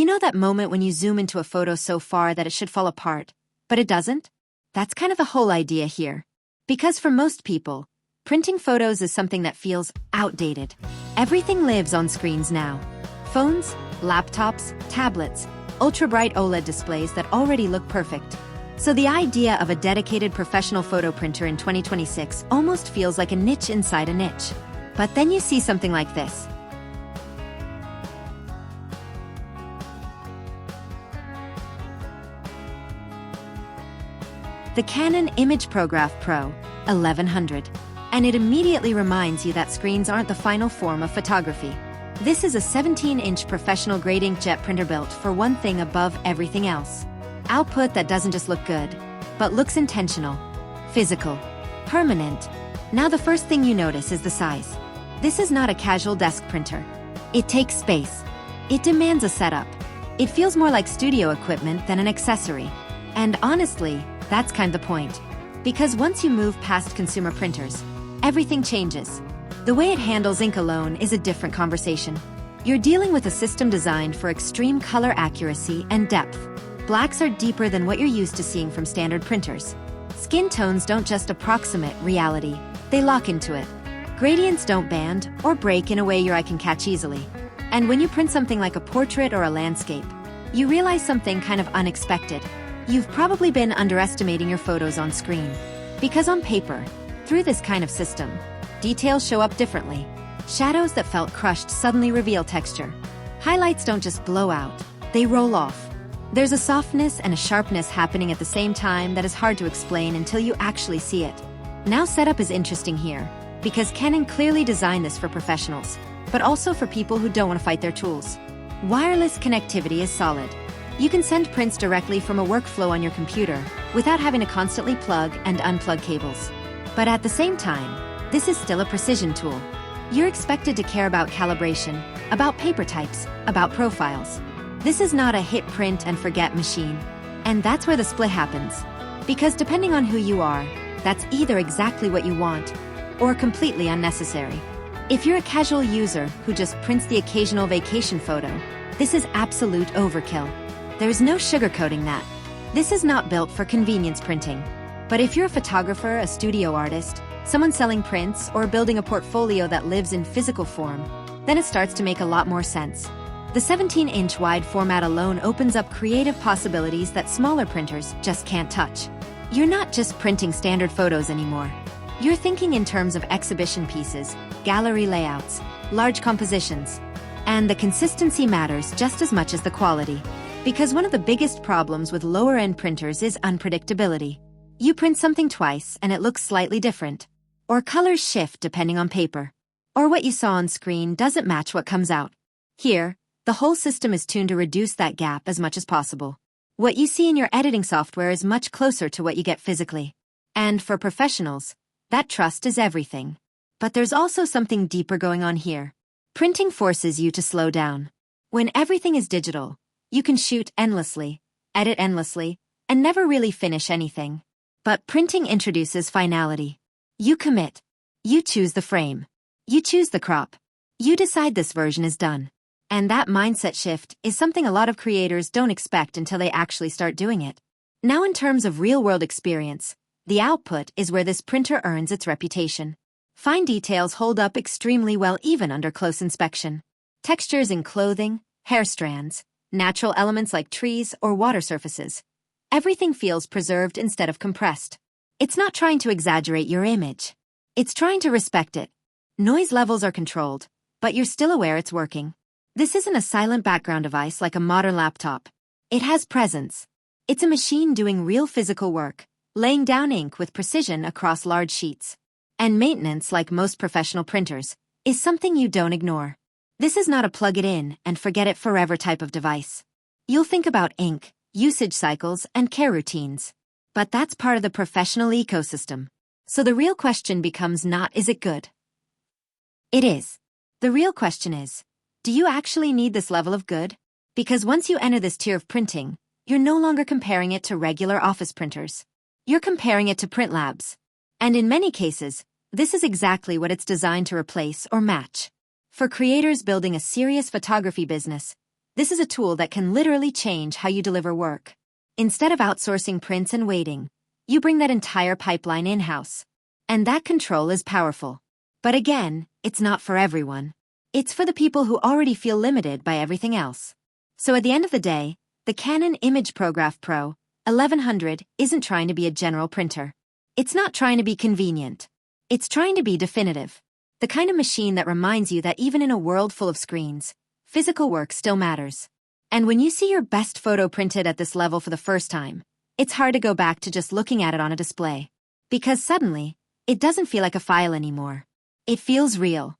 You know that moment when you zoom into a photo so far that it should fall apart, but it doesn't? That's kind of the whole idea here. Because for most people, printing photos is something that feels outdated. Everything lives on screens now. Phones, laptops, tablets, ultra-bright OLED displays that already look perfect. So the idea of a dedicated professional photo printer in 2026 almost feels like a niche inside a niche. But then you see something like this. The Canon imagePROGRAF PRO-1100. And it immediately reminds you that screens aren't the final form of photography. This is a 17-inch professional-grade inkjet printer built for one thing above everything else. Output that doesn't just look good, but looks intentional, physical, permanent. Now the first thing you notice is the size. This is not a casual desk printer. It takes space. It demands a setup. It feels more like studio equipment than an accessory. And honestly, that's kind of the point. Because once you move past consumer printers, everything changes. The way it handles ink alone is a different conversation. You're dealing with a system designed for extreme color accuracy and depth. Blacks are deeper than what you're used to seeing from standard printers. Skin tones don't just approximate reality, they lock into it. Gradients don't bend or break in a way your eye can catch easily. And when you print something like a portrait or a landscape, you realize something kind of unexpected. You've probably been underestimating your photos on screen. Because on paper, through this kind of system, details show up differently. Shadows that felt crushed suddenly reveal texture. Highlights don't just blow out, they roll off. There's a softness and a sharpness happening at the same time that is hard to explain until you actually see it. Now setup is interesting here, because Canon clearly designed this for professionals, but also for people who don't want to fight their tools. Wireless connectivity is solid. You can send prints directly from a workflow on your computer without having to constantly plug and unplug cables. But at the same time, this is still a precision tool. You're expected to care about calibration, about paper types, about profiles. This is not a hit print and forget machine. And that's where the split happens. Because depending on who you are, that's either exactly what you want or completely unnecessary. If you're a casual user who just prints the occasional vacation photo, this is absolute overkill. There's no sugarcoating that. This is not built for convenience printing. But if you're a photographer, a studio artist, someone selling prints, or building a portfolio that lives in physical form, then it starts to make a lot more sense. The 17-inch wide format alone opens up creative possibilities that smaller printers just can't touch. You're not just printing standard photos anymore. You're thinking in terms of exhibition pieces, gallery layouts, large compositions. And the consistency matters just as much as the quality. Because one of the biggest problems with lower-end printers is unpredictability. You print something twice and it looks slightly different. Or colors shift depending on paper. Or what you saw on screen doesn't match what comes out. Here, the whole system is tuned to reduce that gap as much as possible. What you see in your editing software is much closer to what you get physically. And for professionals, that trust is everything. But there's also something deeper going on here. Printing forces you to slow down. When everything is digital, you can shoot endlessly, edit endlessly, and never really finish anything. But printing introduces finality. You commit. You choose the frame. You choose the crop. You decide this version is done. And that mindset shift is something a lot of creators don't expect until they actually start doing it. Now in terms of real-world experience, the output is where this printer earns its reputation. Fine details hold up extremely well even under close inspection. Textures in clothing, hair strands, natural elements like trees or water surfaces. Everything feels preserved instead of compressed. It's not trying to exaggerate your image. It's trying to respect it. Noise levels are controlled, but you're still aware it's working. This isn't a silent background device like a modern laptop. It has presence. It's a machine doing real physical work, laying down ink with precision across large sheets. And maintenance, like most professional printers, is something you don't ignore. This is not a plug-it-in and forget-it-forever type of device. You'll think about ink, usage cycles, and care routines. But that's part of the professional ecosystem. So the real question becomes not, is it good? It is. The real question is, do you actually need this level of good? Because once you enter this tier of printing, you're no longer comparing it to regular office printers. You're comparing it to print labs. And in many cases, this is exactly what it's designed to replace or match. For creators building a serious photography business, This is a tool that can literally change how you deliver work. Instead of outsourcing prints and waiting, you bring that entire pipeline in-house. And that control is powerful. But again, it's not for everyone. It's for the people who already feel limited by everything else. So at the end of the day, the Canon imagePROGRAF Pro-1100 isn't trying to be a general printer. It's not trying to be convenient. It's trying to be definitive. The kind of machine that reminds you that even in a world full of screens, physical work still matters. And when you see your best photo printed at this level for the first time, it's hard to go back to just looking at it on a display. Because suddenly, it doesn't feel like a file anymore. It feels real.